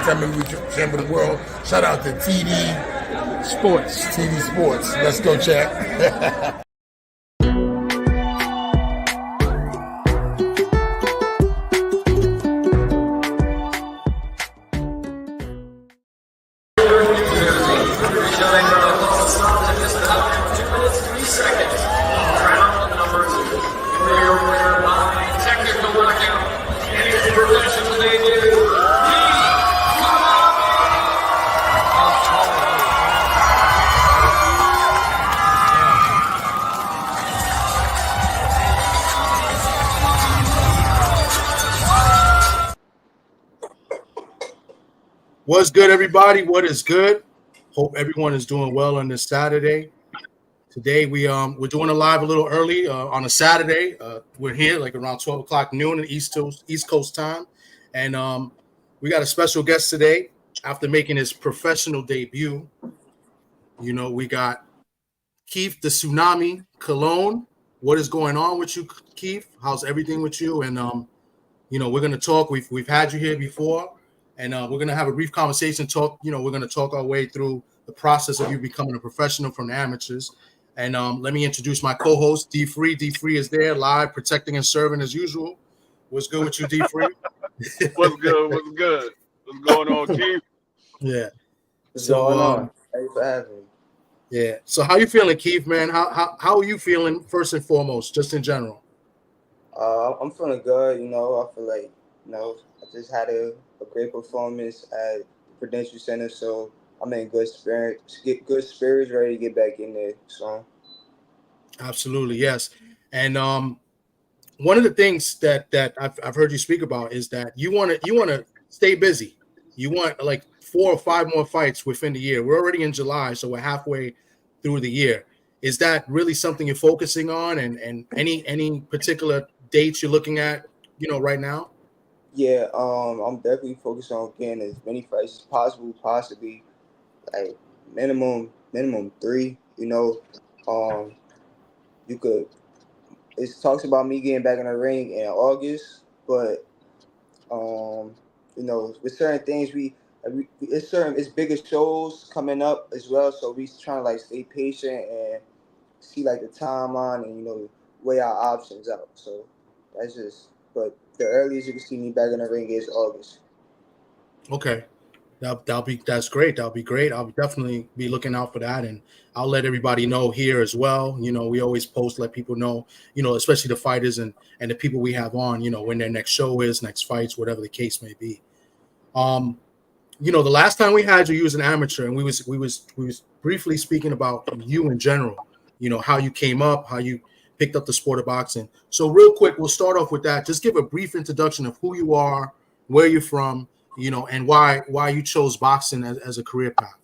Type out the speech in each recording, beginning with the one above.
10-time heavyweight champion of the world. Shout out to TD Sports. TD Sports. Let's go, chat. What's good, everybody? What is good? Hope everyone is doing well on this Saturday. Today we're doing a live a little early on a Saturday. We're here like around 12 o'clock noon in East Coast time, and we got a special guest today. After making his professional debut, we got Keith the Tsunami Cologne. What is going on with you, Keith? How's everything with you? And we're gonna talk. We've had you here before. And we're going to have a brief conversation we're going to talk our way through the process of you becoming a professional from the amateurs. And let me introduce my co-host, D Free. D Free is there live, protecting and serving as usual. What's good with you, D Free? What's good? What's good? What's going on, Keith? Yeah. What's going on? Thanks for having me. Yeah. So how you feeling, Keith, man? How are you feeling first and foremost, just in general? I'm feeling good. I feel like, I just had a great performance at Prudential Center, so I'm in good spirits, ready to get back in there. So, absolutely, yes. And one of the things that I've heard you speak about is that you want to stay busy. You want like 4 or 5 more fights within the year. We're already in July, so we're halfway through the year. Is that really something you're focusing on? And any particular dates you're looking at, right now? Yeah, I'm definitely focused on getting as many fights as possible, possibly like minimum 3. You could. It talks about me getting back in the ring in August, but with certain things it's bigger shows coming up as well, so we trying to like stay patient and see like the timeline and weigh our options out. So that's just. But the earliest you can see me back in the ring is August. Okay. That's great. That'll be great. I'll definitely be looking out for that, and I'll let everybody know here as well. We always post, let people know, especially the fighters and the people we have on, when their next show is, next fights, whatever the case may be. The last time we had you was an amateur, and we was briefly speaking about you in general, how you came up, how you picked up the sport of boxing. So real quick, we'll start off with that. Just give a brief introduction of who you are, where you're from, and why you chose boxing as a career path.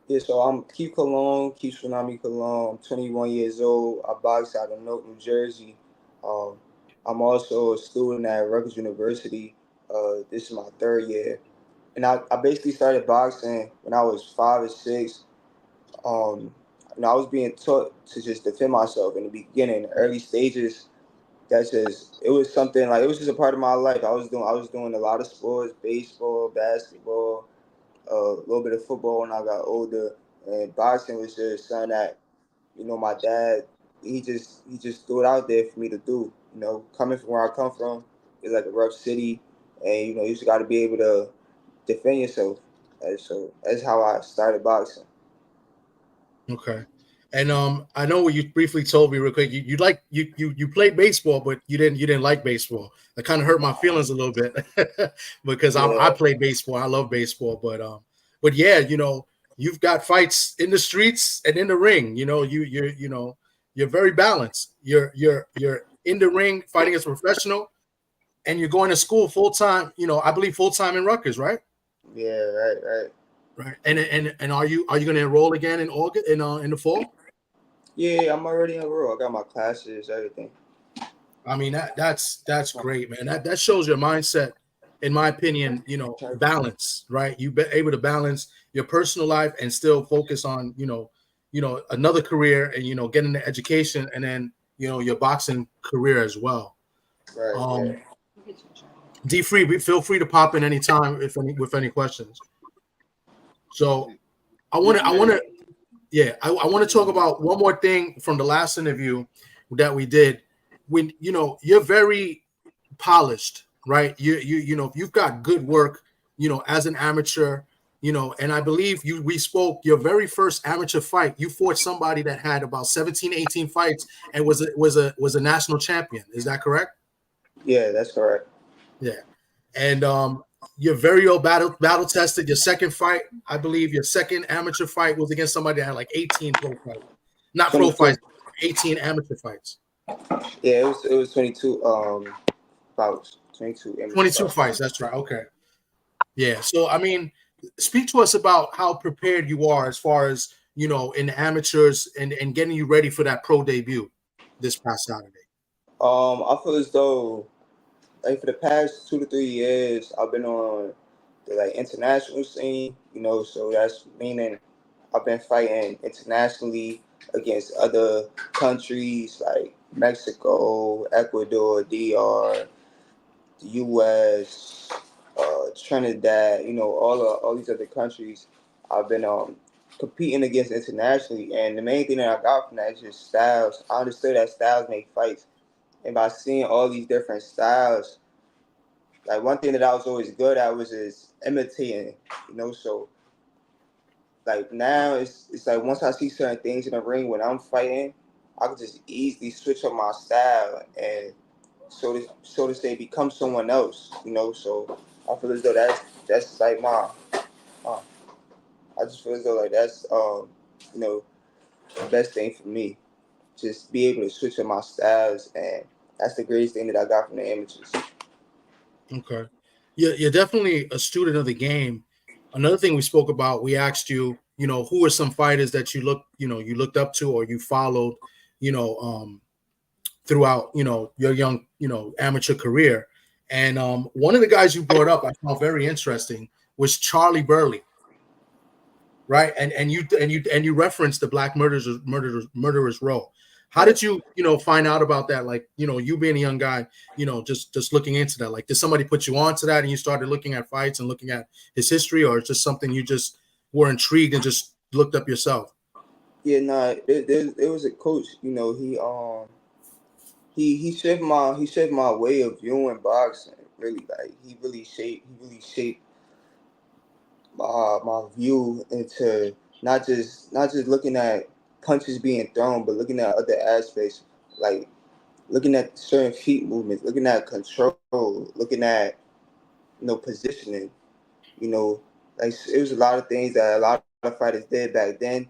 Yeah, so I'm Keith Tsunami Cologne. I'm 21 years old. I box out of Newark, New Jersey. I'm also a student at Rutgers University. This is my 3rd year. And I basically started boxing when I was 5 or 6. I was being taught to just defend myself in the beginning, the early stages. It was something like, it was just a part of my life. I was doing a lot of sports, baseball, basketball, a little bit of football when I got older, and boxing was just something that, my dad, he just threw it out there for me to do. Coming from where I come from, it's like a rough city, and you just got to be able to defend yourself. And so that's how I started boxing. Okay. And I know what you briefly told me real quick. You played baseball, but you didn't like baseball. That kind of hurt my feelings a little bit because I played baseball. I love baseball, but yeah, you've got fights in the streets and in the ring. You're very balanced. You're in the ring fighting as a professional, and you're going to school full time. I believe full time in Rutgers, right? Yeah, right. Right. And are you going to enroll again in August in the fall? Yeah, I'm already enrolled. I got my classes, everything. I mean, that's great, man. That shows your mindset, in my opinion. Balance, right? You've been able to balance your personal life and still focus on another career and getting the education and then your boxing career as well. Right. D free, feel free to pop in anytime with any questions. So I want to, I want to talk about one more thing from the last interview that we did. When you're very polished, right? You've got good work, as an amateur, and I believe we spoke your very first amateur fight. You fought somebody that had about 17, 18 fights and was a national champion. Is that correct? Yeah, that's correct. Yeah. And you're very old battle tested. Your second fight, I believe your second amateur fight was against somebody that had like 18 pro fights. Not pro 22. fights, 18 amateur fights. Yeah, it was 22 bouts, 22 amateur 22 bouts. fights, that's right. Okay. Yeah. So I mean, speak to us about how prepared you are as far as, in the amateurs and getting you ready for that pro debut this past Saturday. I feel as though like for the past 2 to 3 years, I've been on the like international scene, so that's meaning I've been fighting internationally against other countries like Mexico, Ecuador, DR, the US, Trinidad, all these other countries I've been competing against internationally, and the main thing that I got from that is just styles. I understood that styles make fights, and by seeing all these different styles, like one thing that I was always good at was just imitating, so like now it's like once I see certain things in the ring when I'm fighting, I can just easily switch up my style and so to say become someone else, so I feel as though that's like uh, I just feel as though like that's you know the best thing for me, just be able to switch up my styles, and that's the greatest thing that I got from the amateurs. Okay. You're definitely a student of the game. Another thing we spoke about, we asked you, who are some fighters that you looked up to or you followed, you know, um, throughout, your young, amateur career. And one of the guys you brought up, I found very interesting, was Charlie Burley, right? And you referenced the Black Murderers Row. How did you find out about that? Like, you being a young guy, just looking into that. Like, did somebody put you on to that and you started looking at fights and looking at his history, or it's just something you just were intrigued and just looked up yourself? Yeah, nah, it was a coach, he shaped my way of viewing boxing. Really, like he really shaped my view into not just looking at punches being thrown, but looking at other aspects, like looking at certain feet movements, looking at control, looking at positioning. You know, like it was a lot of things that a lot of fighters did back then.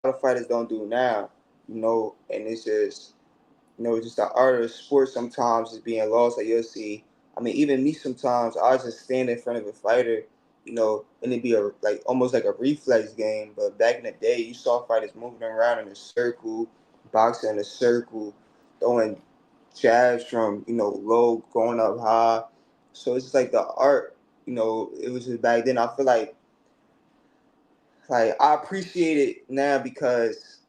A lot of fighters don't do now. And it's just just the art of sport sometimes is being lost. Like you'll see, I mean, even me sometimes I just stand in front of a fighter, and it'd be like almost like a reflex game. But back in the day, you saw fighters moving around in a circle, boxing in a circle, throwing jabs from low going up high. So it's just like the art. It was just back then. I feel like I appreciate it now because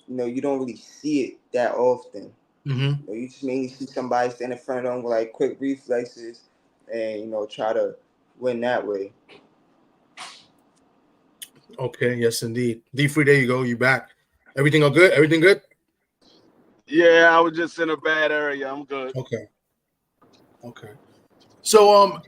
you don't really see it that often. Mm-hmm. You just mainly see somebody stand in front of them with like quick reflexes and try to win that way. Okay, yes, indeed. D3, there you go. You back. Everything all good? Everything good? Yeah, I was just in a bad area. I'm good. Okay. Okay. So,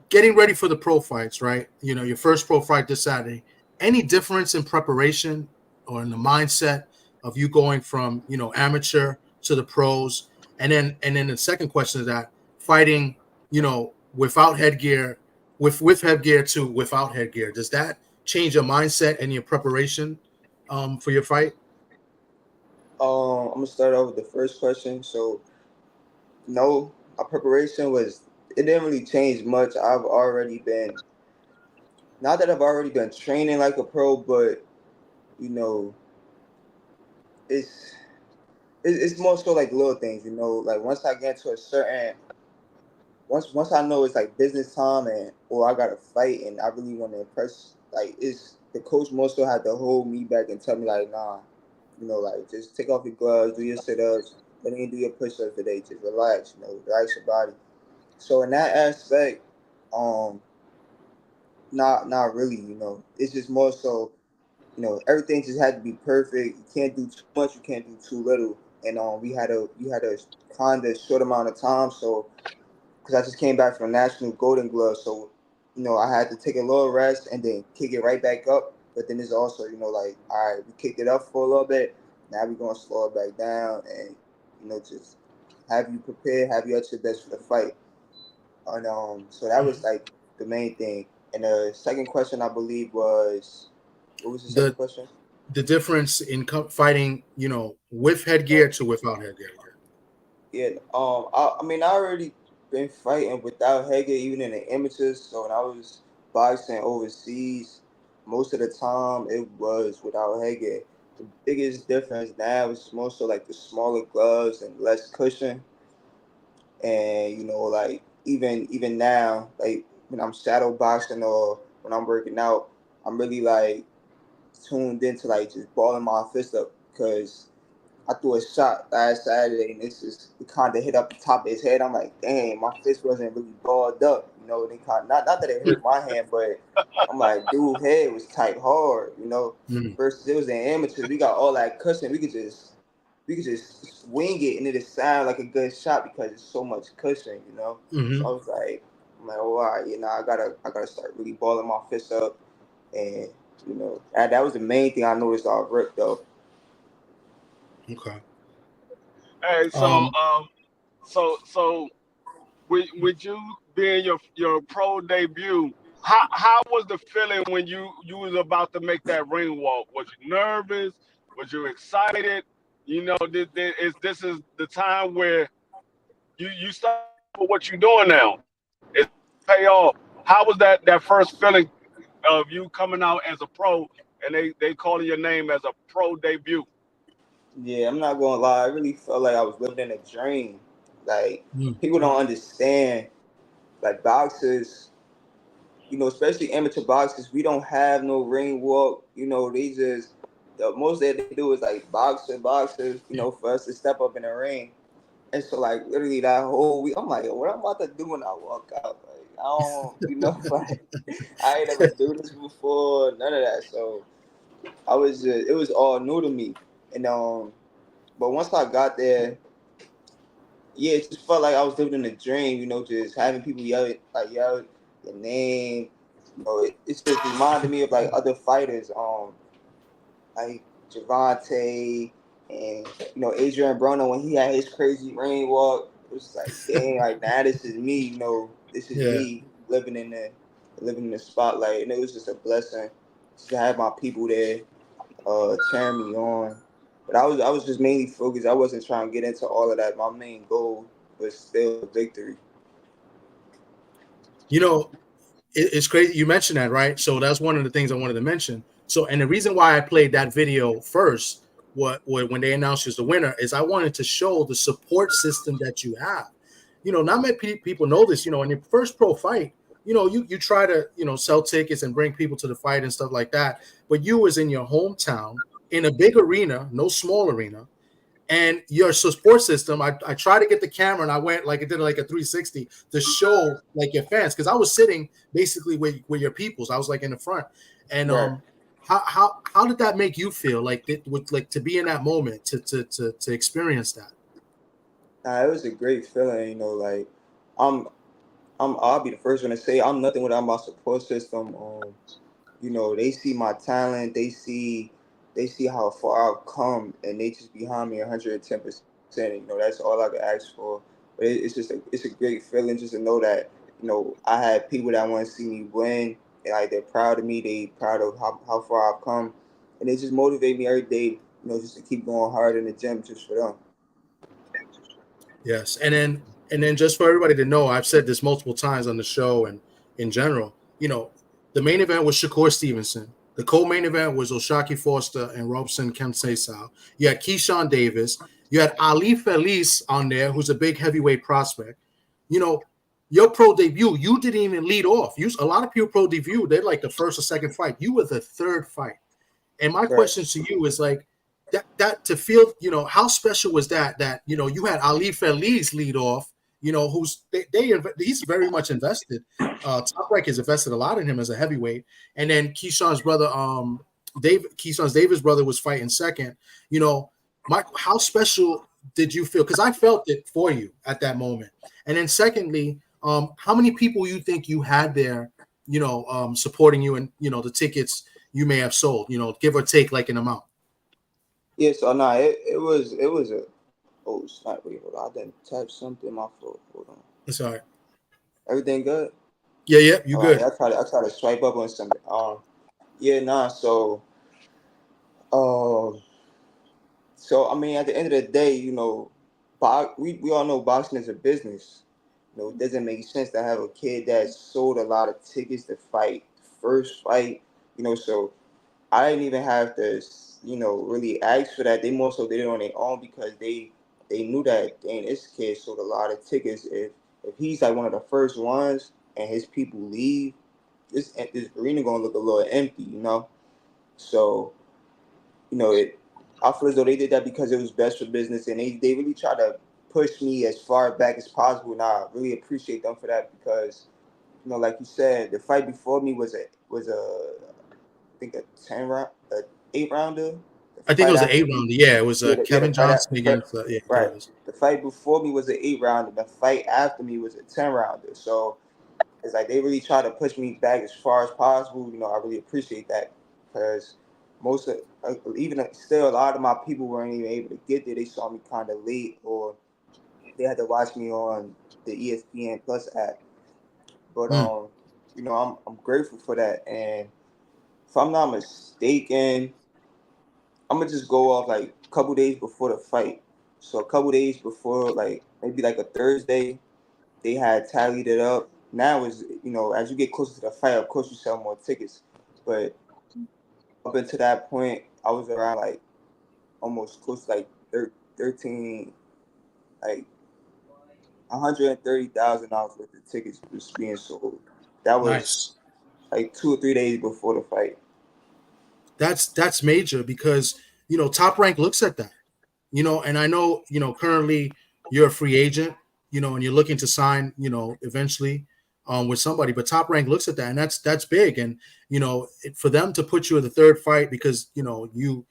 getting ready for the pro fights, right? Your first pro fight this Saturday. Any difference in preparation or in the mindset of you going from, amateur to the pros? And then the second question is that fighting, without headgear, with headgear to without headgear, does that change your mindset and your preparation for your fight? I'm gonna start off with the first question. So no, our preparation was it didn't really change much. I've already been not that I've already been training like a pro, but you know it's it's more so like little things. Like once I get to a certain once I know it's like business time and or I got to fight and I really want to impress, like it's the coach more so had to hold me back and tell me like, nah, like just take off your gloves, do your sit ups, don't even do your push ups today, just relax, relax your body. So in that aspect, um, not really. It's just more so. Everything just had to be perfect. You can't do too much. You can't do too little. And we had a kind of short amount of time. So because I just came back from the National Golden Glove, so I had to take a little rest and then kick it right back up. But then it's also like, all right, we kicked it up for a little bit. Now we're gonna slow it back down and just have you prepared, have you at your best for the fight. And so that was like the main thing. And the second question I believe was, what was the second The question? the difference in fighting, with headgear to without headgear. Yeah, I mean, I already been fighting without headgear, even in the amateurs. So when I was boxing overseas, most of the time it was without headgear. The biggest difference now is more so like the smaller gloves and less cushion. And like even now, like when I'm shadow boxing or when I'm working out, I'm really like tuned into like just balling my fist up because I threw a shot last Saturday and it kind of hit up the top of his head. I'm like, dang, my fist wasn't really balled up. They kind of, not that it hurt my hand, but I'm like, dude, head was tight hard. Mm-hmm. Versus it was in amateurs. We got all that cushion. We could just wing it and it'll sound like a good shot because it's so much cushion. So I was like, oh, all right, I gotta start really balling my fist up, and that was the main thing I noticed off rip though. Okay. Hey, Um, so with you being your pro debut, how was the feeling when you was about to make that ring walk? Was you nervous? Was you excited? This is the time where you start with what you're doing now. It's pay off. How was that first feeling of you coming out as a pro and they calling your name as a pro debut? Yeah, I'm not gonna lie. I really felt like I was living in a dream. Like mm, people don't understand. Like boxers, especially amateur boxers, we don't have no ring walk. They just the most that they do is like boxers. For us to step up in the ring. And so like literally that whole week, I'm like, what I'm about to do when I walk out? Like I don't, like I ain't never do this before, none of that. So it was all new to me, and but once I got there, yeah, it just felt like I was living in a dream, just having people yell your name. It's just reminded me of like other fighters, like Javante and Adrian Broner when he had his crazy rain walk. It was like, dang, like now this is me, this is yeah. me living in the spotlight, and it was just a blessing to have my people there, cheering me on. But I was just mainly focused. I wasn't trying to get into all of that. My main goal was still victory. You know, it's crazy you mentioned that, right? So that's one of the things I wanted to mention. So, and the reason why I played that video first, what when they announced you as the winner, is I wanted to show the support system that you have. Not many people know this. In your first pro fight, you try to sell tickets and bring people to the fight and stuff like that. But you was in your hometown in a big arena, no small arena, and your support system. I tried to get the camera and I went like it did like a 360 to show like your fans, because I was sitting basically with your peoples. I was like in the front. And Right. how did that make you feel, like with like to be in that moment, to experience that? It was a great feeling. Like I'm I'll be the first one to say I'm nothing without my support system. They see my talent, they see how far I've come, and they just behind me 110%. That's all I can ask for. But it's a great feeling just to know that I have people that want to see me win, and like they're proud of me, they proud of how far I've come, and they just motivate me every day. Just to keep going hard in the gym just for them. Yes, and then just for everybody to know, I've said this multiple times on the show and in general. The main event was Shakur Stevenson. The co-main event was Oshaki Foster and Robson Kemsei. You had Keyshawn Davis. You had Ali Feliz on there, who's a big heavyweight prospect. Your pro debut, you didn't even lead off. A lot of people pro debut, they're like the first or second fight. You were the third fight. And my Right. question to you is like, that to feel, how special was that you had Ali Feliz lead off he's very much invested. Top Rank has invested a lot in him as a heavyweight, and then Keyshawn's brother, Keyshawn's Davis brother was fighting second. How special did you feel? Because I felt it for you at that moment. And then secondly, how many people you think you had there, supporting you, and the tickets you may have sold, give or take like an amount. Yeah, so no, it was a snap. Wait, hold on. I didn't type something in my phone. Hold on. It's all right. Everything good? Yeah, you All good. right, I try to swipe up on something. So so I mean, at the end of the day, we all know boxing is a business. It doesn't make sense to have a kid that sold a lot of tickets to fight first fight. So I didn't even have to, really ask for that. They more so did it on their own because they knew that, dang, this kid sold a lot of tickets. If he's like one of the first ones and his people leave, this arena gonna look a little empty, So, I feel as though they did that because it was best for business, and they really try to push me as far back as possible. And I really appreciate them for that because, like you said, the fight before me was I think a 8 rounder. The I think it fight was an after 8 rounder. Yeah, it was Kevin Johnson against right. Davis. The fight before me was an 8 rounder. The fight after me was a 10 rounder. So it's like they really try to push me back as far as possible. I really appreciate that because most of even still a lot of my people weren't even able to get there. They saw me kind of late, or they had to watch me on the ESPN Plus app. But I'm grateful for that. And if I'm not mistaken, I'm gonna just go off like a couple days before the fight. So a couple days before, like maybe like a Thursday, they had tallied it up. Now is as you get closer to the fight, of course you sell more tickets. But up until that point, I was around like almost close to like 13, like $130,000 worth of tickets was being sold. That was Nice. like 2 or 3 days before the fight. That's major because Top Rank looks at that. And I know currently you're a free agent, and you're looking to sign, eventually with somebody, but Top Rank looks at that, and that's big. And for them to put you in the third fight because you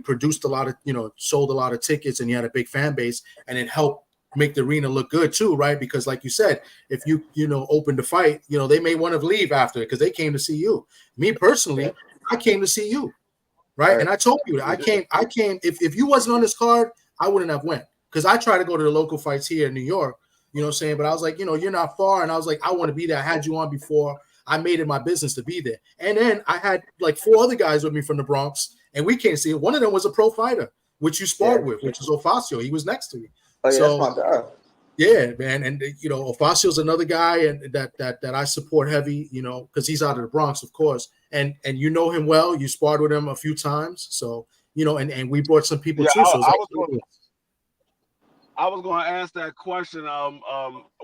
produced a lot of, sold a lot of tickets, and you had a big fan base, and it helped make the arena look good too, right? Because like you said, if you open the fight, they may want to leave after it because they came to see you. Me personally, I came to see you, right? And I told you that I came. If you wasn't on this card, I wouldn't have went because I try to go to the local fights here in New York. You know what I'm saying? But I was like, you're not far, and I was like, I want to be there. I had you on before. I made it my business to be there. And then I had like 4 other guys with me from the Bronx, and we came to see it. One of them was a pro fighter, which you sparred with, which is Ofacio. He was next to me. Oh yeah, that's my guy. Yeah, man, and Ofacio's another guy, and that I support heavy, because he's out of the Bronx, of course, and you know him well. You sparred with him a few times, so and we brought some people Yeah, too. So I was going to ask that question.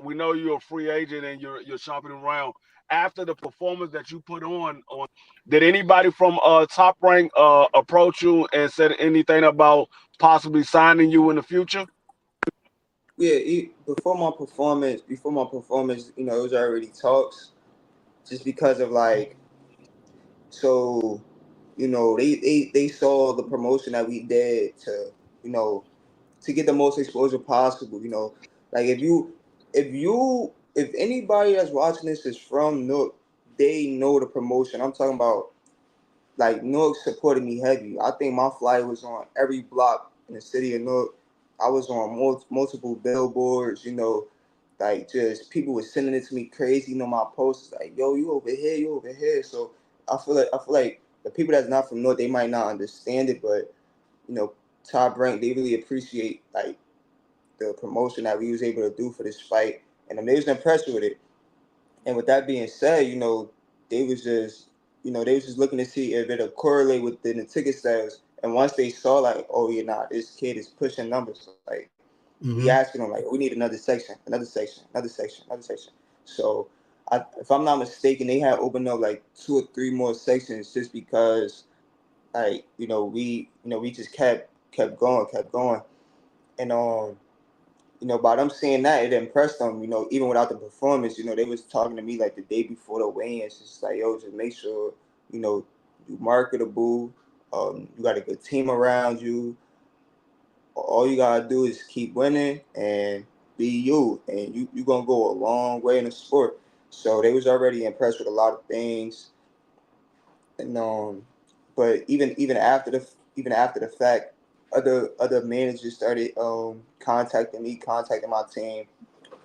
We know you're a free agent and you're shopping around. After the performance that you put on, did anybody from Top Rank approach you and said anything about possibly signing you in the future? Yeah, before my performance, it was already talks, just because of like, so, they saw the promotion that we did to, to get the most exposure possible. Like if anybody that's watching this is from Newark, they know the promotion. I'm talking about, like, Newark supported me heavy. I think my flyer was on every block in the city of Newark. I was on multiple billboards, like, just people were sending it to me crazy. My posts like, yo, you over here, you over here. So I feel like the people that's not from Newark, they might not understand it, but Top Rank, they really appreciate like the promotion that we was able to do for this fight, and they was impressed with it. And with that being said, they was just, looking to see if it'll correlate within the ticket sales. And once they saw, like, oh yeah, nah, this kid is pushing numbers. Like, we asking them, like, we need another section, another section, another section, another section. So, if I'm not mistaken, they had opened up like 2 or 3 more sections just because, like, we just kept going, and by them saying that, it impressed them, even without the performance, they was talking to me like the day before the weigh-ins. It's like, yo, just make sure, you marketable, you got a good team around you. All you gotta do is keep winning and be you, and you gonna go a long way in the sport. So they was already impressed with a lot of things, and but even after the fact, other managers started contacting my team.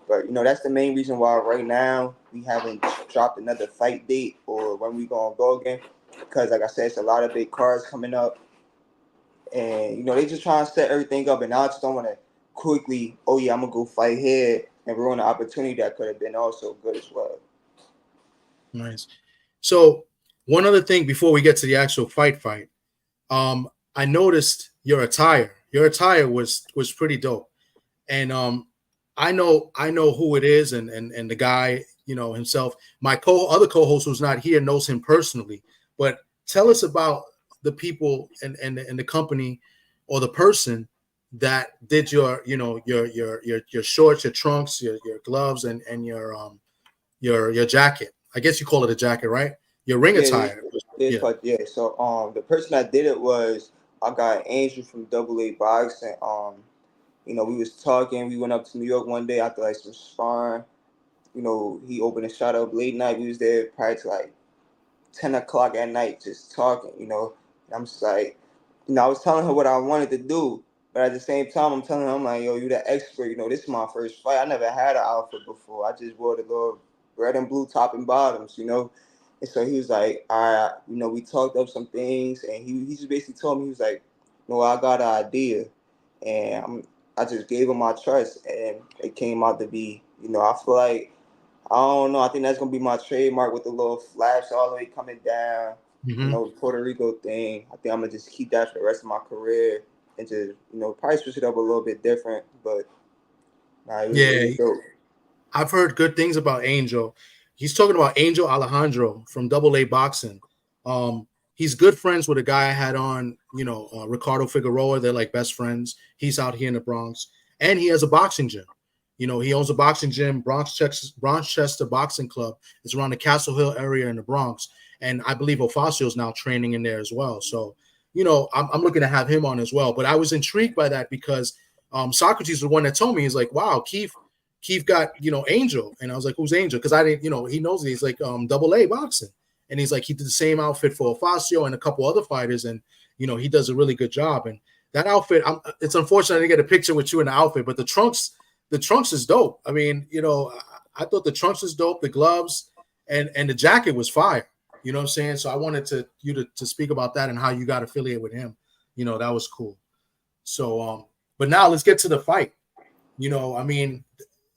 But that's the main reason why right now we haven't dropped another fight date or when we gonna go again, because like I said, it's a lot of big cards coming up, and they just trying to set everything up, and I just don't want to quickly, oh yeah, I'm gonna go fight here and ruin an opportunity that could have been also good as well. Nice. So one other thing before we get to the actual fight, I noticed your attire. Your attire was pretty dope, and I know who it is, and the guy, himself. My other co-host who's not here knows him personally, but tell us about the people and the company or the person that did your your shorts, your trunks, your gloves, and your jacket. I guess you call it a jacket, right? Your ring attire. Yeah. So the person that did it was, I got Angel from Double A Boxing. We was talking. We went up to New York one day after like some sparring. He opened a shot up late night. We was there probably to like 10 o'clock at night just talking. And I'm just like, I was telling her what I wanted to do, but at the same time, I'm telling her, I'm like, yo, you the expert. This is my first fight. I never had an outfit before. I just wore the little red and blue top and bottoms, And so he was like, all right, we talked up some things, and he just basically told me, he was like, no, I got an idea, and I just gave him my trust, and it came out to be, I feel like, I don't know, I think that's gonna be my trademark with the little flaps all the way coming down, Puerto Rico thing. I think I'm gonna just keep that for the rest of my career and just, probably switch it up a little bit different, but it was dope. I've heard good things about Angel. He's talking about Angel Alejandro from Double A Boxing. He's good friends with a guy I had on, Ricardo Figueroa. They're like best friends. He's out here in the Bronx, and he has a boxing gym. He owns a boxing gym, Bronxchester Boxing Club. It's around the Castle Hill area in the Bronx, and I believe Ofacio is now training in there as well. So, I'm looking to have him on as well. But I was intrigued by that because Socrates was the one that told me, he's like, wow, Keith got, Angel. And I was like, who's Angel? Because I didn't, he knows he's like Double A Boxing. And he's like, he did the same outfit for Ofacio and a couple other fighters. And, he does a really good job. And that outfit, it's unfortunate I didn't get a picture with you in the outfit, but the trunks is dope. I mean, I thought the trunks was dope, the gloves and the jacket was fire. You know what I'm saying? So I wanted you to speak about that and how you got affiliated with him. That was cool. So, but now let's get to the fight. I mean,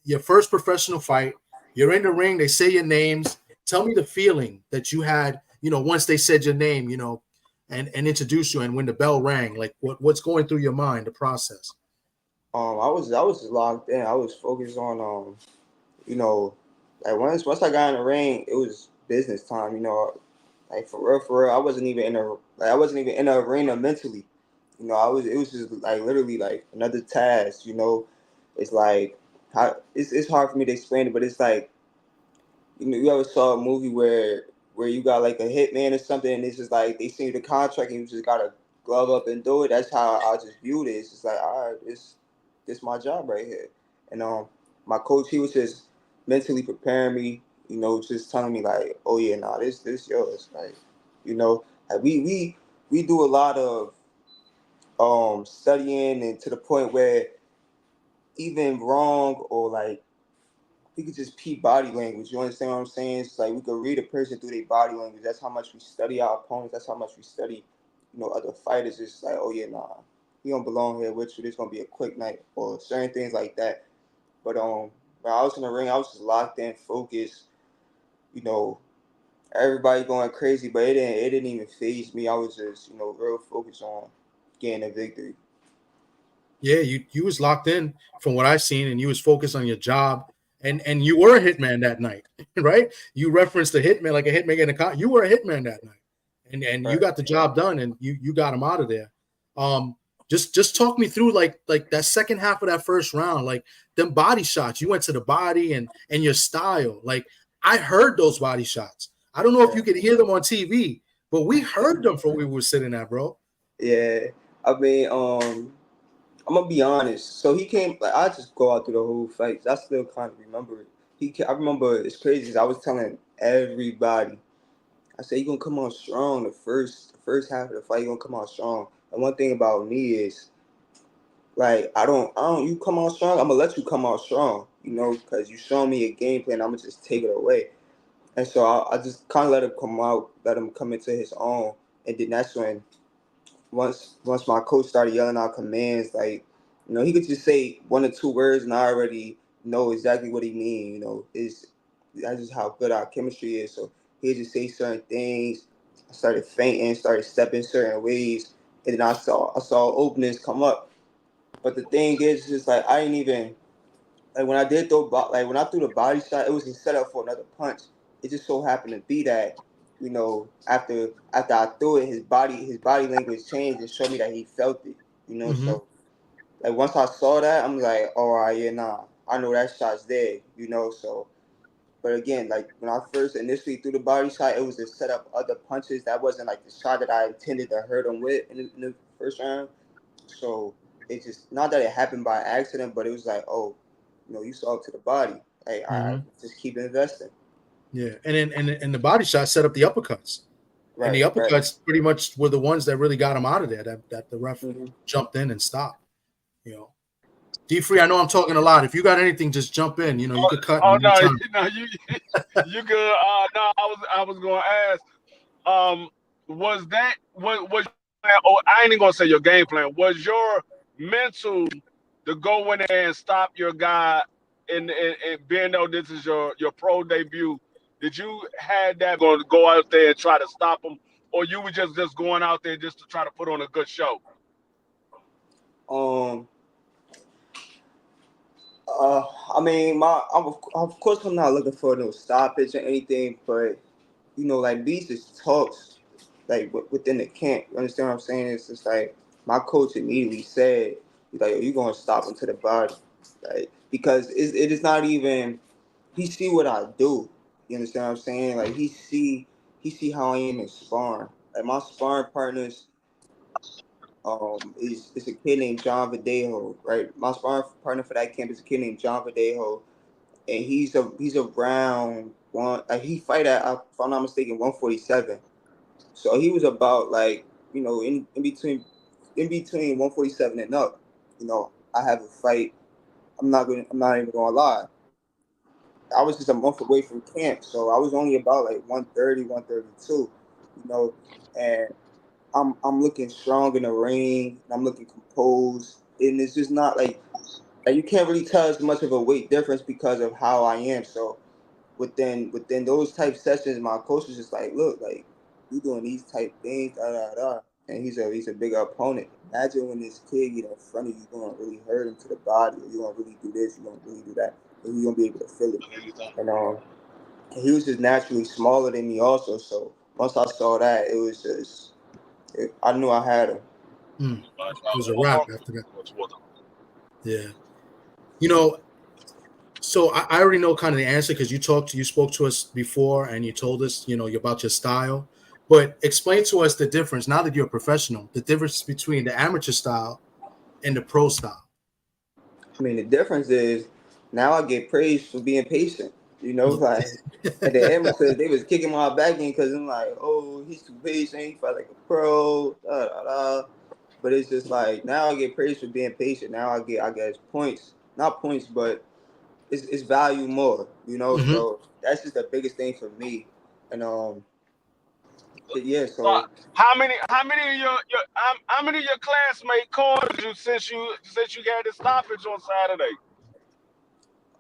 your first professional fight, you're in the ring, they say your names. Tell me the feeling that you had, once they said your name, and introduced you, and when the bell rang, like what's going through your mind, the process? I was locked in. I was focused on like once I got in the ring, it was business time, like for real, I wasn't even in the arena mentally. It was just like literally like another task, It's like it's hard for me to explain it, but it's like, you ever saw a movie where you got like a hitman or something, and it's just like they send you the contract and you just gotta glove up and do it. That's how I just viewed it. It's just like, all right, this my job right here. And my coach, he was just mentally preparing me, just telling me like, oh yeah, nah, this yours. Like, like we do a lot of studying, and to the point where even wrong or like we could just peep body language. You understand what I'm saying? It's like we could read a person through their body language. That's how much we study our opponents. That's how much we study, other fighters. It's like, oh yeah, nah, he don't belong here with you. This gonna be a quick night or certain things like that. But when I was in the ring, I was just locked in, focused. Everybody going crazy, but it didn't even faze me. I was just, real focused on getting a victory. Yeah, you was locked in from what I've seen, and you was focused on your job, and you were a hitman that night, right? You referenced a hitman, like a hitman in a car. You were a hitman that night, and Right. you got the job done, and you got him out of there. Just talk me through like that second half of that first round, like them body shots. You went to the body and your style. Like I heard those body shots. I don't know if you could hear them on TV, but we heard them from where we were sitting at, bro. Yeah, I mean, I'm gonna be honest. So he came. Like I just go out through the whole fight. I still kind of remember it. I remember it's crazy. I was telling everybody. I said, "You gonna come out strong. The first half of the fight, you gonna come out strong." And one thing about me is, like, I don't. You come out strong. I'm gonna let you come out strong. You know, because you show me a game plan. I'm gonna just take it away. And so I just kind of let him come out, let him come into his own. And then that's when once my coach started yelling out commands, like, you know, he could just say one or two words and I already know exactly what he mean. You know, that's just how good our chemistry is. So he'd just say certain things. I started fainting, started stepping certain ways, and then I saw openings come up. But the thing is, just like I ain't even like when I did like when I threw the body shot, it was a setup for another punch. It just so happened to be that, you know, after I threw it, his body language changed and showed me that he felt it. You know, Mm-hmm. so like once I saw that, I'm like, all right, yeah, nah, I know that shot's there. You know, so but again, like when I first initially threw the body shot, it was to set up other punches. That wasn't like the shot that I intended to hurt him with in the first round. So it just not that it happened by accident, but it was like, oh, you know, you saw it to the body. Hey, I Mm-hmm. just keep investing. Yeah, and then and the body shot set up the uppercuts, and the Right, right. uppercuts pretty much were the ones that really got him out of there. That the ref Mm-hmm. jumped in and stopped. You know, D Free. I know I'm talking a lot. If you got anything, just jump in. You know, you could cut Oh no, anytime. no, you good. No, I was gonna ask. Was that was oh, I ain't even gonna say your game plan. Was your mental to go in there and stop your guy and being though this is your pro debut? Did you had that going to go out there and try to stop him, or you were just going out there just to try to put on a good show? Um, uh, I mean, of course I'm not looking for no stoppage or anything, but you know, like these just talks like within the camp. You understand what I'm saying? It's just like my coach immediately said, he's like, "Yo, you gonna stop him to the body," like because it is not even. He see what I do. You understand what I'm saying? Like he see how I am in sparring. Like my sparring partners, is a kid named John Verdejo, right? My sparring partner for that camp is a kid named John Verdejo, and he's around one. Like he fight at, if I'm not mistaken, 147. So he was about like, you know, in between 147 and up. You know, I have a fight. I'm not even gonna lie. I was just a month away from camp, so I was only about like 130, 132. You know, and I'm looking strong in the ring. And I'm looking composed, and it's just not like you can't really tell as much of a weight difference because of how I am. So within those type sessions, my coach is just like, look, like you doing these type things, da da da. And he's a bigger opponent. Imagine when this kid get in front of you, you're gonna really hurt him to the body, or you're gonna really do this, you're gonna really do that, and you're gonna be able to feel it. And he was just naturally smaller than me also. So once I saw that, it was just I knew I had him. Mm. It was a wrap after that. Yeah, you know. So I already know kind of the answer because you spoke to us before and you told us, you know, about your style. But explain to us the difference now that you're a professional, the difference between the amateur style and the pro style. I mean, the difference is now I get praised for being patient. You know, like at the amateurs, they was kicking my back in because I'm like, oh, he's too patient. He fight like a pro. Da, da, da. But it's just like now I get praised for being patient. Now I guess points, not points, but it's value more. You know, Hmm. so that's just the biggest thing for me. And yeah, So so how many of how many of your classmates called you since you had the stoppage on Saturday?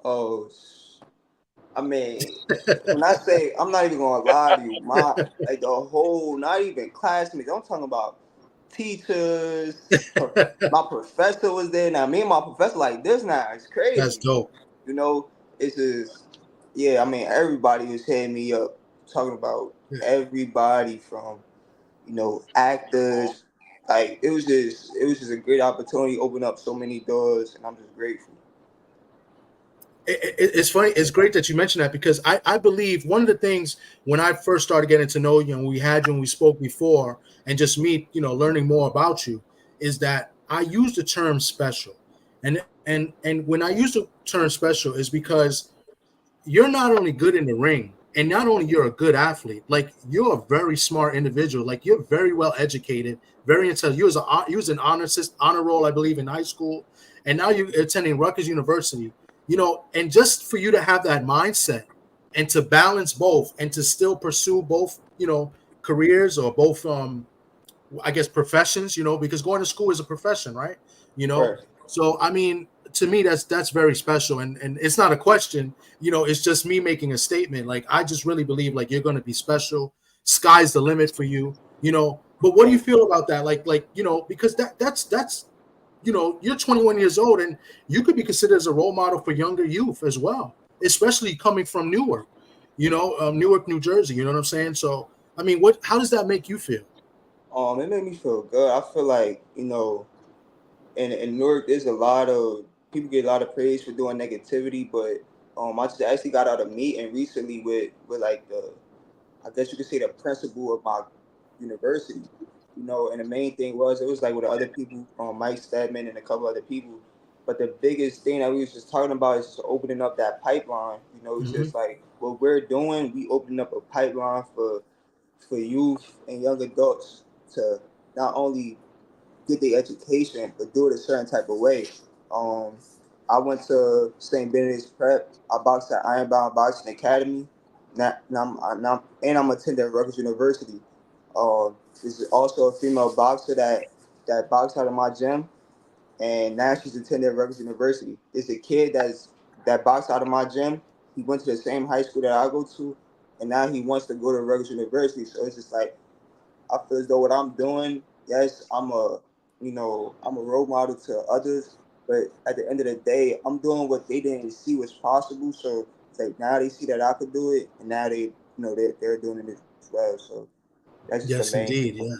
oh, I mean, when I say I'm not even gonna lie to you, my like the whole, not even classmates. I'm talking about teachers. My professor was there. Now me and my professor like this now. It's That's crazy. dope. You know, it's just yeah. I mean, everybody was hitting me up talking about Yeah. everybody from actors. like it was just a great opportunity, open up so many doors, and I'm just grateful. It's funny. It's great that you mentioned that because I believe one of the things when I first started getting to know you and we had you and we spoke before and just me, learning more about you is that I use the term special. And when I use the term special is because you're not only good in the ring and not only you're a good athlete, like you're a very smart individual, like you're very well educated, very intelligent. You was an honor roll, I believe, in high school, and now you're attending Rutgers University. And just for you to have that mindset and to balance both and to still pursue both, careers or both, I guess, professions, because going to school is a profession, right? You know, Right. so I mean, to me, that's very special, and it's not a question, it's just me making a statement. Like I just really believe like you're going to be special. Sky's the limit for you, But what do you feel about that? Like because that's you're 21 years old and you could be considered as a role model for younger youth as well, especially coming from Newark, Newark, New Jersey. You know what I'm saying? So, I mean, how does that make you feel? It made me feel good. I feel like, in Newark, there's a lot of people get a lot of praise for doing negativity, but I just actually got out of a meeting recently with like I guess you could say the principal of my university, and the main thing was it was like with the other people, Mike Stedman and a couple other people. But the biggest thing that we was just talking about is just opening up that pipeline. It's Mm-hmm. just like what we're doing. We opening up a pipeline for youth and young adults to not only get their education, but do it a certain type of way. Um, I went to St. Benedict's Prep. I boxed at Ironbound Boxing Academy. And I'm attending Rutgers University. There's also a female boxer that boxed out of my gym, and now she's attending Rutgers University. There's a kid that boxed out of my gym. He went to the same high school that I go to, and now he wants to go to Rutgers University. So it's just like I feel as though what I'm doing, yes, I'm a role model to others, but at the end of the day, I'm doing what they didn't see was possible. So it's like now they see that I could do it, and now they're doing it as well. So that's just the Yes, main indeed. thing. Yeah.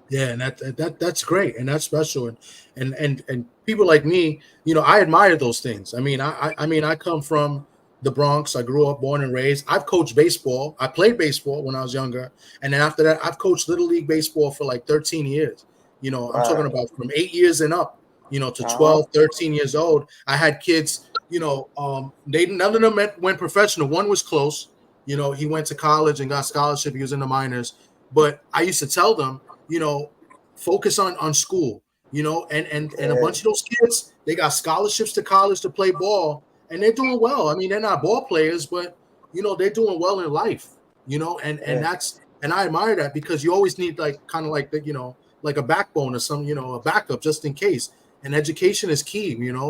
Yeah, and that's great, and that's special, and people like me, I admire those things. I mean, I come from the Bronx. I grew up, born and raised. I've coached baseball. I played baseball when I was younger, and then after that, I've coached little league baseball for like 13 years. I'm talking Wow. about from 8 years and up, to Uh huh. 12, 13 years old. I had kids. They none of them went professional. One was close. He went to college and got scholarship. He was in the minors, but I used to tell them you know, focus on school, and a Yeah. bunch of those kids, they got scholarships to college to play ball, and they're doing well. I mean, they're not ball players, but they're doing well in life, and Yeah. and I admire that because you always need like kind of like like a backbone or some, a backup just in case. And education is key, and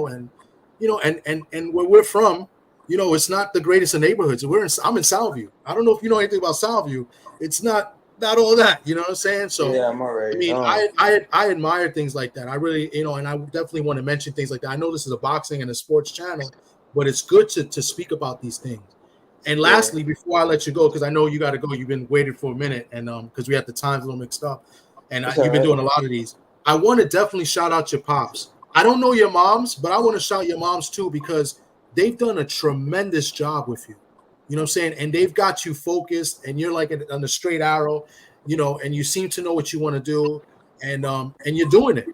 where we're from, it's not the greatest of neighborhoods. I'm in Southview. I don't know if you know anything about Southview. It's not all that, you know what I'm saying? So, Yeah. I'm I already mean, done. I admire things like that. I really, and I definitely want to mention things like that. I know this is a boxing and a sports channel, but it's good to speak about these things. And Yeah. lastly, before I let you go, because I know you got to go, you've been waiting for a minute, and because we have the times a little mixed up, and It's you've been alright. doing a lot of these. I want to definitely shout out your pops. I don't know your moms, but I want to shout your moms too because they've done a tremendous job with you. You know what I'm saying? And they've got you focused, and you're like on the straight arrow, and you seem to know what you want to do, and you're doing it,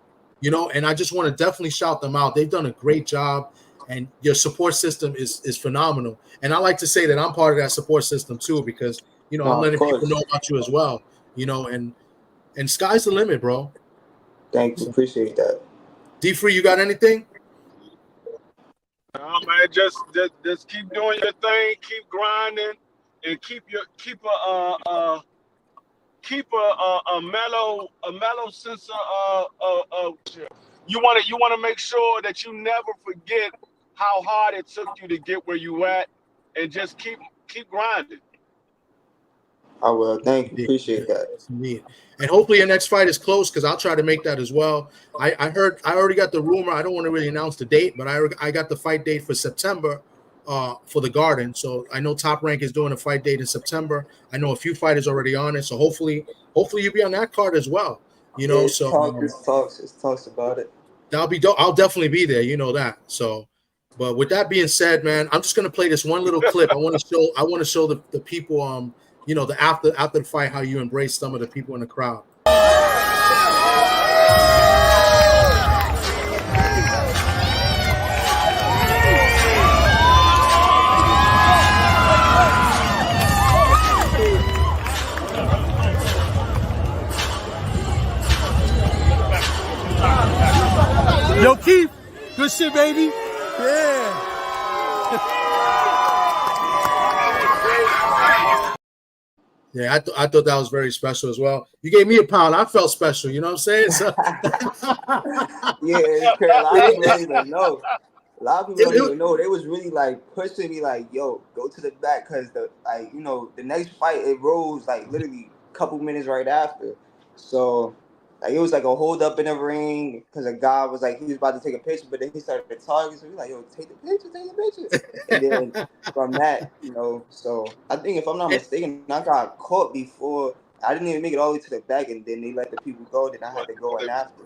And I just want to definitely shout them out. They've done a great job, and your support system is phenomenal. And I like to say that I'm part of that support system too because I'm No, of letting people know course. about you as well. And sky's the limit, bro. Thank you. So, Appreciate that. D Free, you got anything? Man, just keep doing your thing, keep grinding, and keep a mellow sense of you want to make sure that you never forget how hard it took you to get where you at, and just keep grinding. I will. Thank you. Indeed. Appreciate that. Yes, indeed. And hopefully your next fight is close because I'll try to make that as well. I heard I already got the rumor. I don't want to really announce the date, but I got the fight date for September for the Garden. So I know Top Rank is doing a fight date in September. I know a few fighters already on it. So hopefully you'll be on that card as well. You Yeah, know, so it talks about it. that'll be dope. I'll definitely be there. You know that. So, but with that being said, man, I'm just gonna play this one little clip. I want to show the people, you know, the after the fight, how you embrace some of the people in the crowd. Yo, Keith, good shit, baby. Yeah. Yeah, I thought that was very special as well. You gave me a pound. I felt special. You know what I'm saying? So, Yeah, it's crazy. A lot of people don't even know. A lot of people don't even know. They was really like pushing me, like, "Yo, go to the back," because the next fight it rose like literally a couple minutes right after. So, like, it was like a hold up in the ring because a guy was like he was about to take a picture, but then he started talking. So we like, "Yo, take the picture, take the picture." And then from that, so I think if I'm not mistaken, I got caught before. I didn't even make it all the way to the back, and then they let the people go. Then I had to go in after.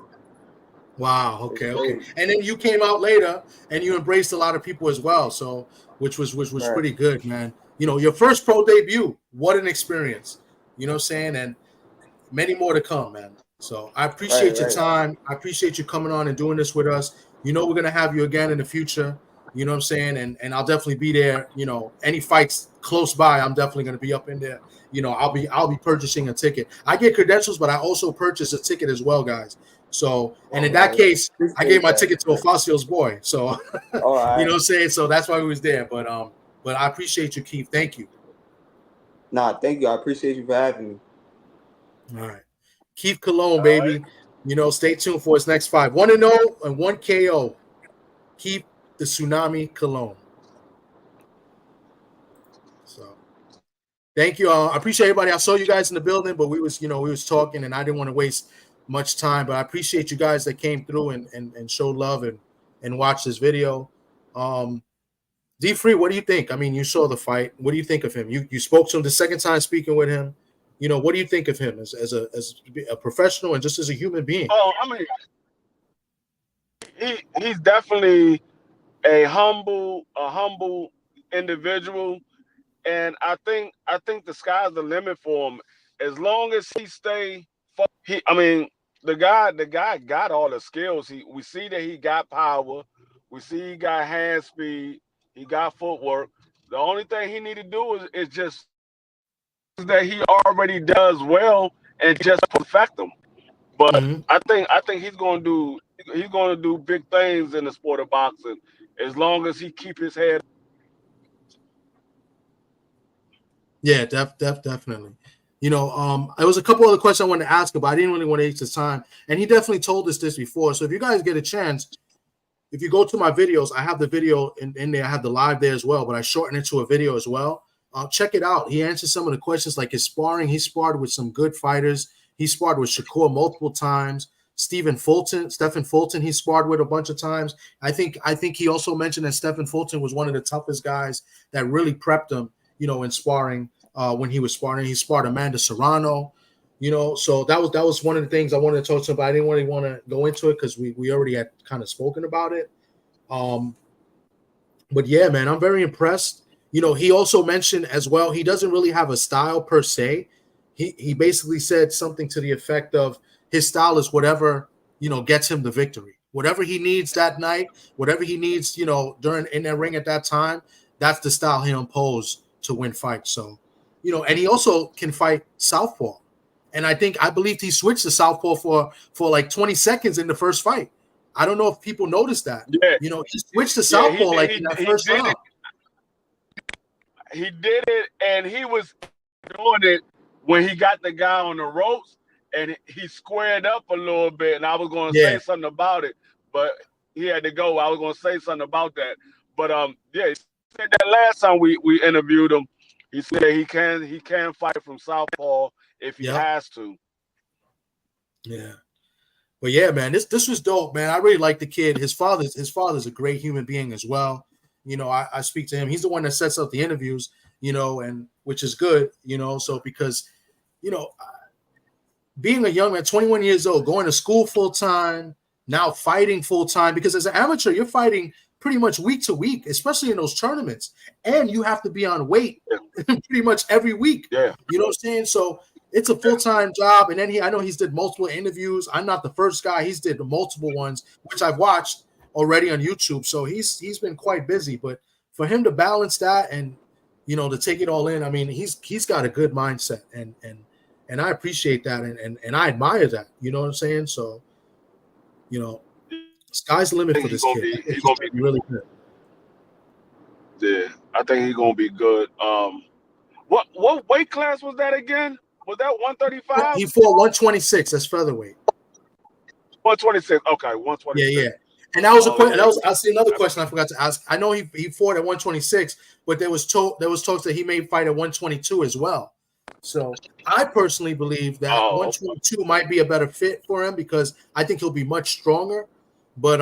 Wow. Okay. And then you came out later and you embraced a lot of people as well. So, which was Right. pretty good, man. You know, your first pro debut. What an experience. You know what I'm saying? And many more to come, man. So I appreciate your time. I appreciate you coming on and doing this with us. You know, we're gonna have you again in the future. You know what I'm saying? And I'll definitely be there. You know, any fights close by, I'm definitely gonna be up in there. You know, I'll be purchasing a ticket. I get credentials, but I also purchase a ticket as well, guys. So, and in that case, I gave my ticket to Ofacio's boy. So, you know what I'm saying? So that's why we was there. But I appreciate you, Keith. Thank you. Nah, thank you. I appreciate you for having me. All right. Keith Cologne, baby. Right. You know, stay tuned for his next fight. 1-0 and 1 KO. Keith the Tsunami Cologne. So thank you. I appreciate everybody. I saw you guys in the building, but we was talking and I didn't want to waste much time. But I appreciate you guys that came through and showed love and watched this video. D Free, what do you think? I mean, you saw the fight. What do you think of him? You spoke to him the second time speaking with him. You know, what do you think of him as a professional and just as a human being? Oh, I mean, he's definitely a humble individual, and I think the sky's the limit for him as long as he stay. The guy got all the skills. We see that he got power. We see he got hand speed. He got footwork. The only thing he need to do is just that he already does well and just perfect them. But I think he's going to do big things in the sport of boxing as long as he keep his head. Yeah, definitely. You know, there was a couple other questions I wanted to ask him, but I didn't really want to waste his time. And he definitely told us this before. So if you guys get a chance, if you go to my videos, I have the video in there. I have the live there as well, but I shortened it to a video as well. Check it out. He answered some of the questions like his sparring. He sparred with some good fighters. He sparred with Shakur multiple times. Stephen Fulton, he sparred with a bunch of times. I think he also mentioned that Stephen Fulton was one of the toughest guys that really prepped him, you know, in sparring. When he was sparring, he sparred Amanda Serrano, you know. So that was one of the things I wanted to talk to him about. I didn't really want to go into it because we already had kind of spoken about it. But yeah, man, I'm very impressed. You know, he also mentioned as well, he doesn't really have a style per se. He basically said something to the effect of his style is whatever, you know, gets him the victory. Whatever he needs that night, whatever he needs, you know, in that ring at that time, that's the style he'll impose to win fights. So, you know, and he also can fight southpaw. And I believe he switched to southpaw for like 20 seconds in the first fight. I don't know if people noticed that. Yeah. You know, he switched to southpaw in that first round. He did it, and he was doing it when he got the guy on the ropes, and he squared up a little bit, and I was going to say something about it, but he had to go. I was going to say something about that. But, he said that last time we interviewed him. He said he can fight from southpaw if he has to. Yeah. But yeah, man, this was dope, man. I really like the kid. His father's a great human being as well. You know, I speak to him. He's the one that sets up the interviews, you know, and which is good, you know. So because, you know, being a young man, 21 years old, going to school full time, now fighting full time, because as an amateur, you're fighting pretty much week to week, especially in those tournaments. And you have to be on weight pretty much every week. Yeah. You know what I'm saying? So it's a full-time job. And then I know he's did multiple interviews. I'm not the first guy. He's did multiple ones, which I've watched already on YouTube. So he's been quite busy. But for him to balance that and, you know, to take it all in, I mean, he's got a good mindset. And I appreciate that. And I admire that. You know what I'm saying? So, you know, sky's the limit for this kid. He's gonna be really good. Yeah, I think he's gonna be good. What weight class was that again? Was that 135? He fought 126. That's featherweight. 126. Okay, 126. Yeah. And that was a question. I see another question I forgot to ask. I know he fought at 126, but there was talks that he may fight at 122 as well. So I personally believe that 122 might be a better fit for him because I think he'll be much stronger. But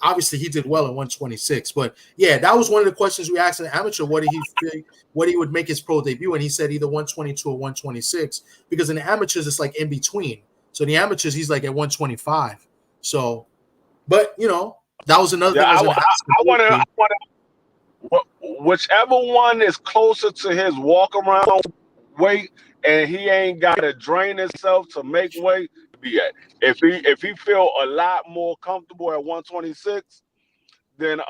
obviously he did well at 126. But yeah, that was one of the questions we asked an amateur. What he would make his pro debut, and he said either 122 or 126 because in the amateurs it's like in between. So in the amateurs he's like at 125. So, but you know that was another thing. I want to whichever one is closer to his walk around weight, and he ain't got to drain himself to make weight. Be at. If he feel a lot more comfortable at 126, then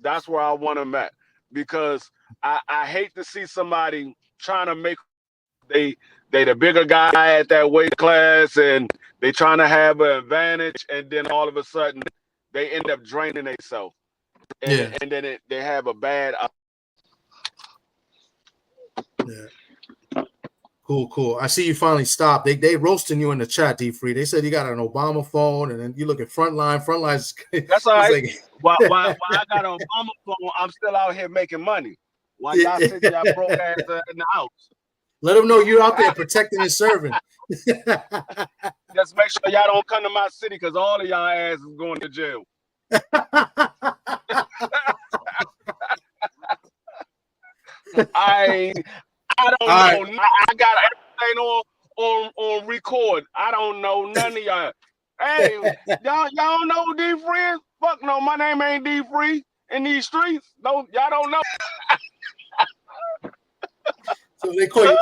that's where I want him at because I hate to see somebody trying to make they the bigger guy at that weight class and they trying to have an advantage and then all of a sudden they end up draining themselves and then they have a bad. Cool. I see you finally stopped. They roasting you in the chat, D Free. They said you got an Obama phone, and then you look at Frontline. Frontline's that's all right. Like, why I got an Obama phone? I'm still out here making money. Why y'all sit y'all broke ass in the house? Let them know you're out there protecting and serving. Just make sure y'all don't come to my city because all of y'all ass is going to jail. I don't know. I got everything on record. I don't know none of y'all. Hey, y'all don't know D Free? Fuck no, my name ain't D Free in these streets. No, y'all don't know. So they call you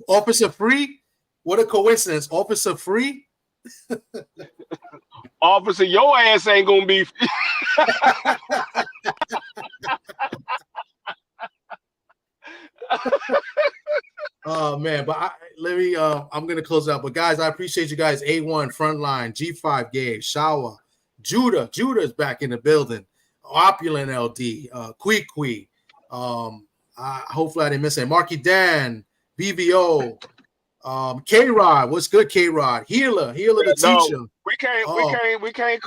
Officer Free? What a coincidence. Officer Free? Officer, your ass ain't gonna be. Oh man, but I'm gonna close out. But guys, I appreciate you guys. A1 Frontline, G5 Gay, Shawa, Judah is back in the building. Opulent LD, Kui. Hopefully I didn't miss it. Marky Dan, BVO, K-Rod. What's good, K-Rod? Healer the teacher. We can't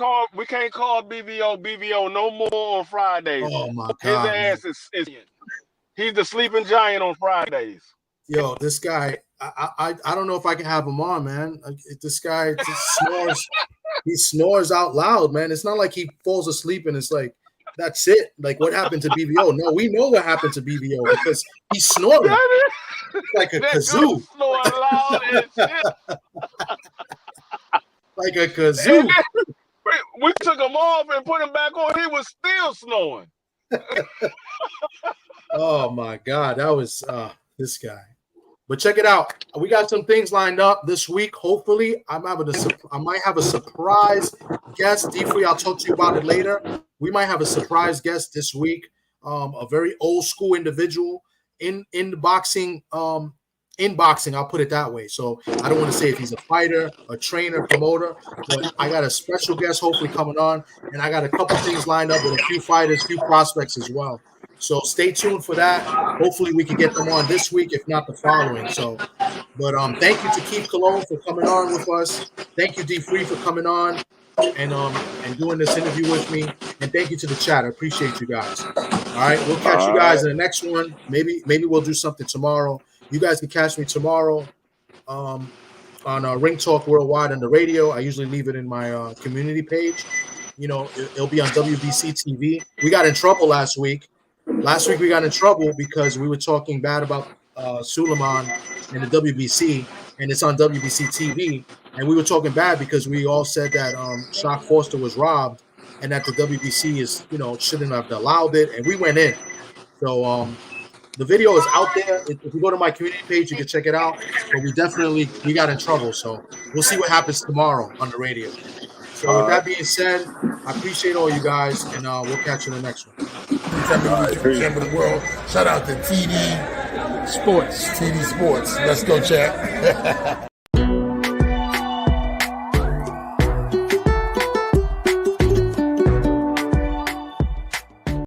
call BVO no more on Fridays. Oh my God. His ass is he's the sleeping giant on Fridays. Yo, this guy, I don't know if I can have him on, man. This guy just snores. He snores out loud, man. It's not like he falls asleep and it's like, that's it. Like, what happened to BVO? No, we know what happened to BVO because he's snoring like a kazoo. Snoring loud and shit. Like a kazoo. We took him off and put him back on. He was still snoring. Oh my God, that was this guy. But check it out. We got some things lined up this week. Hopefully, I might have a surprise guest. D-Free, I'll talk to you about it later. We might have a surprise guest this week. A very old school individual in boxing. In boxing, I'll put it that way. So I don't want to say if he's a fighter, a trainer, promoter, but I got a special guest hopefully coming on, and I got a couple things lined up with a few fighters, few prospects as well. So stay tuned for that. Hopefully we can get them on this week, if not the following. So, but thank you to Keith Cologne for coming on with us. Thank you, D Free, for coming on and doing this interview with me. And thank you to the chat. I appreciate you guys. All right, we'll catch you guys in the next one. Maybe we'll do something tomorrow. You guys can catch me tomorrow on Ring Talk Worldwide on the radio. I usually leave it in my community page. You know, it'll be on WBC TV. We got in trouble last week. Last week we got in trouble because we were talking bad about Suleiman in the WBC, and it's on WBC TV. And we were talking bad because we all said that Shock Foster was robbed, and that the WBC shouldn't have allowed it. And we went in. So the video is out there. If you go to my community page, you can check it out. But we got in trouble. So we'll see what happens tomorrow on the radio. So with that being said, I appreciate all you guys, and we'll catch you in the next one. Champion of the world. Shout out to TD Sports. TD Sports. Let's go, chat.